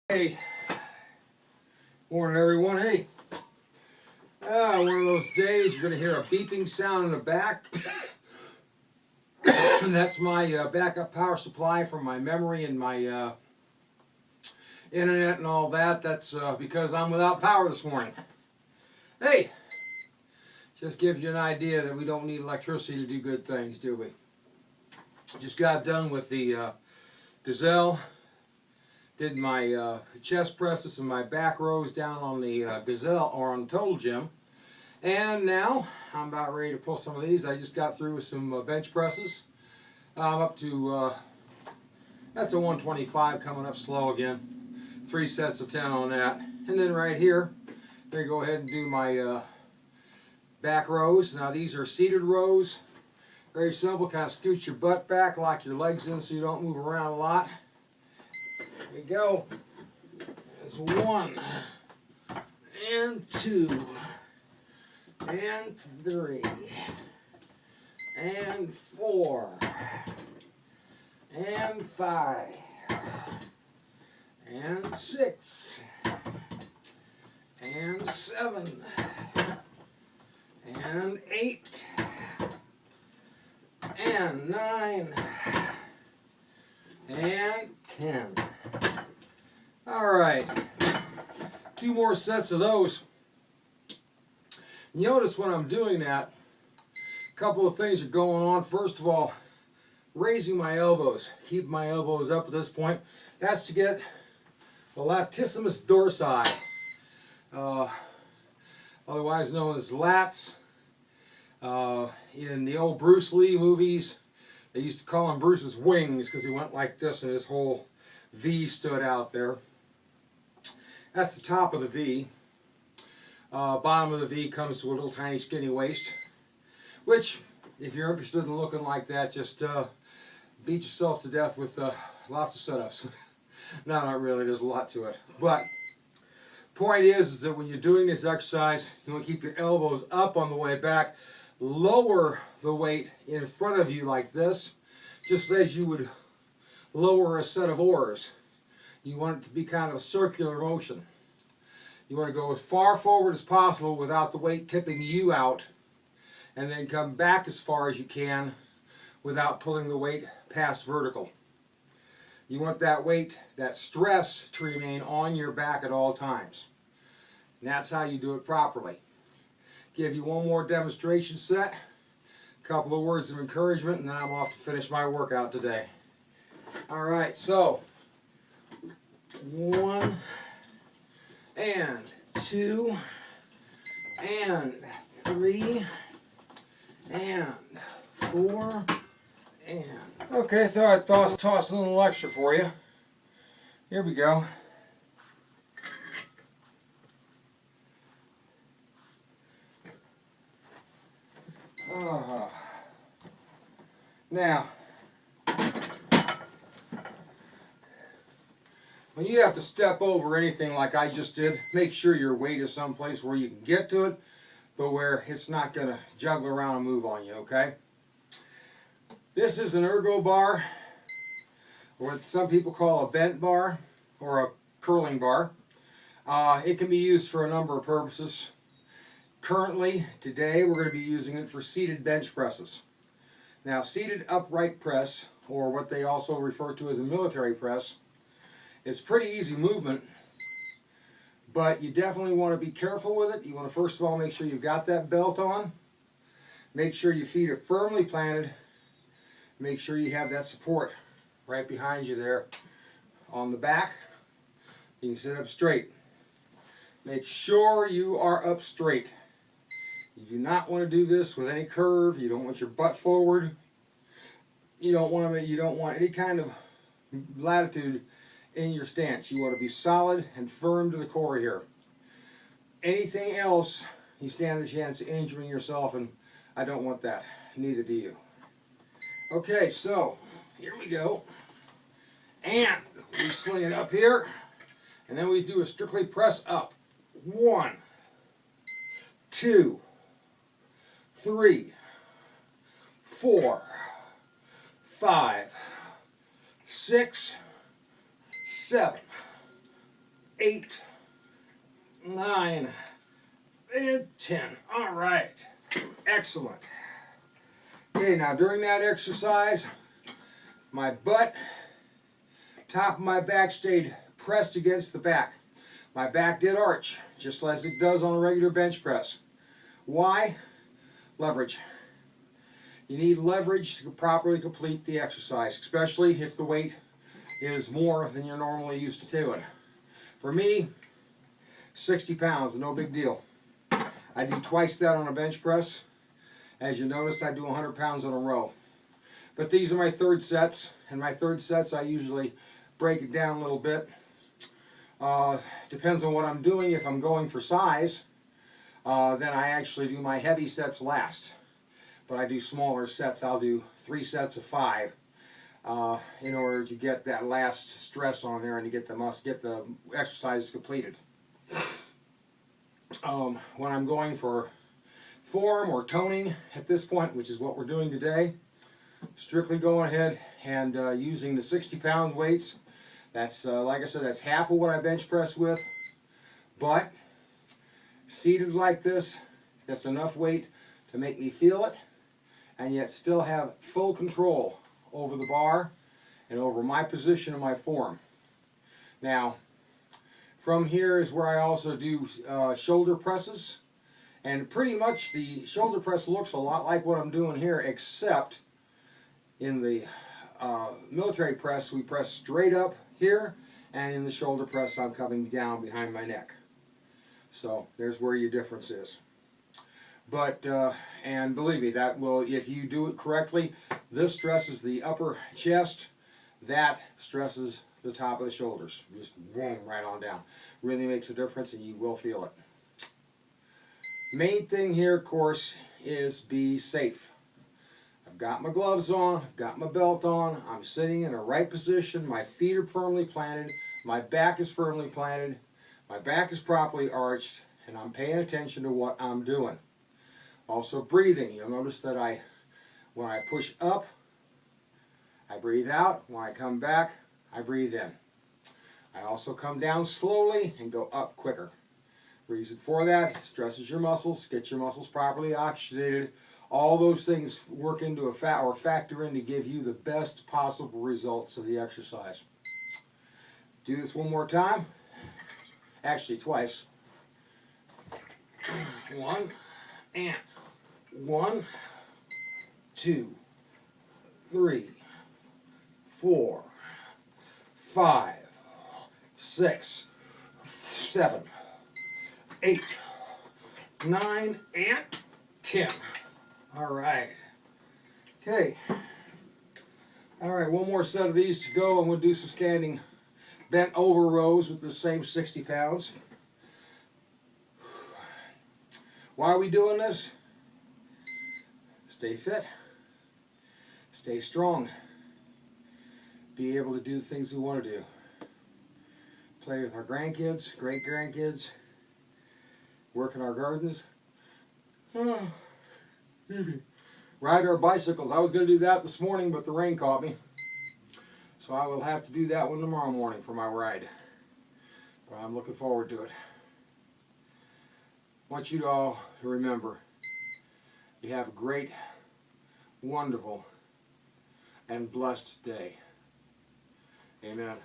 Hey, morning everyone. Hey, one of those days you're going to hear a beeping sound in the back. And that's my backup power supply from my memory and my internet and all that. That's because I'm without power this morning. Hey, just gives you an idea that we don't need electricity to do good things, do we? Just got done with the Gazelle. Did my chest presses and my back rows down on the Gazelle, or on Total Gym. And now I'm about ready to pull some of these. I just got through with some bench presses. I'm up to, that's a 125 coming up slow again. 3 sets of 10 on that. And then right here, I'm going to go ahead and do my back rows. Now these are seated rows. Very simple, kind of scoot your butt back, lock your legs in so you don't move around a lot. Here we go. There's 1 and 2 and 3 and 4 and 5 and 6 and 7 and 8 and 9 and 10. All right, 2 more sets of those. You notice when I'm doing that, a couple of things are going on. First of all, raising my elbows, keep my elbows up at this point. That's to get the latissimus dorsi, otherwise known as lats. In the old Bruce Lee movies, they used to call him Bruce's wings because he went like this and his whole V stood out there. That's the top of the V. Bottom of the V comes to a little tiny skinny waist, which, if you're interested in looking like that, just beat yourself to death with lots of sit-ups. No, not really, there's a lot to it. But point is that when you're doing this exercise, you want to keep your elbows up on the way back. Lower the weight in front of you like this, just as you would lower a set of oars. You want it to be kind of a circular motion. You want to go as far forward as possible without the weight tipping you out, and then come back as far as you can without pulling the weight past vertical. You want that weight, that stress, to remain on your back at all times. And that's how you do it properly. Give you one more demonstration set, a couple of words of encouragement, and then I'm off to finish my workout today. All right, so 1 and 2 and 3 and 4 and... Okay, I thought I'd toss a little extra for you. Here we go. Now, when you have to step over anything like I just did, make sure your weight is someplace where you can get to it, but where it's not going to juggle around and move on you, okay? This is an ergo bar, or what some people call a bent bar, or a curling bar. It can be used for a number of purposes. Currently, today, we're going to be using it for seated bench presses. Now, seated upright press, or what they also refer to as a military press, it's pretty easy movement, but you definitely want to be careful with it. You want to first of all make sure you've got that belt on. Make sure your feet are firmly planted. Make sure you have that support right behind you there on the back. You can sit up straight. Make sure you are up straight. You do not want to do this with any curve. You don't want your butt forward. You don't want any kind of latitude in your stance. You want to be solid and firm to the core here. Anything else, you stand the chance of injuring yourself, and I don't want that. Neither do you. Okay, so here we go. And we sling it up here, and then we do a strictly press up. 1, 2, 3, 4, 5, 6, 7, 8, 9, and 10. All right. Excellent. Okay, now during that exercise, my butt, top of my back stayed pressed against the back. My back did arch, just as it does on a regular bench press. Why? Leverage. You need leverage to properly complete the exercise, especially if the weight is more than you're normally used to doing. For me, 60 pounds, no big deal. I do twice that on a bench press. As you noticed, I do 100 pounds in a row. But these are my third sets, and my third sets I usually break it down a little bit. Depends on what I'm doing. If I'm going for size, then I actually do my heavy sets last. But I do smaller sets. I'll do 3 sets of 5 in order to get that last stress on there and to get the exercises completed. When I'm going for form or toning at this point, which is what we're doing today, strictly going ahead and using the 60-pound weights. That's like I said, that's half of what I bench press with. But seated like this, that's enough weight to make me feel it, and yet still have full control over the bar and over my position and my form. Now, from here is where I also do shoulder presses. And pretty much the shoulder press looks a lot like what I'm doing here, except in the military press, we press straight up here, and in the shoulder press, I'm coming down behind my neck. So there's where your difference is. But, and believe me, that will, if you do it correctly, this stresses the upper chest, that stresses the top of the shoulders. Just boom, right on down. Really makes a difference, and you will feel it. Main thing here, of course, is be safe. I've got my gloves on, I've got my belt on, I'm sitting in a right position, my feet are firmly planted, my back is firmly planted, my back is properly arched, and I'm paying attention to what I'm doing. Also breathing. You'll notice that when I push up, I breathe out. When I come back, I breathe in. I also come down slowly and go up quicker. Reason for that, stresses your muscles, gets your muscles properly oxygenated. All those things work into factor in to give you the best possible results of the exercise. Do this one more time. Actually, twice. 1 and 1, 2, 3, 4, 5, 6, 7, 8, 9, and 10. All right. Okay. All right, one more set of these to go, and we'll do some standing bent over rows with the same 60 pounds. Why are we doing this? Stay fit. Stay strong. Be able to do the things we want to do. Play with our grandkids, great-grandkids. Work in our gardens. Ride our bicycles. I was going to do that this morning, but the rain caught me. So I will have to do that one tomorrow morning for my ride. But I'm looking forward to it. I want you all to remember, you have a great, wonderful, and blessed day. Amen.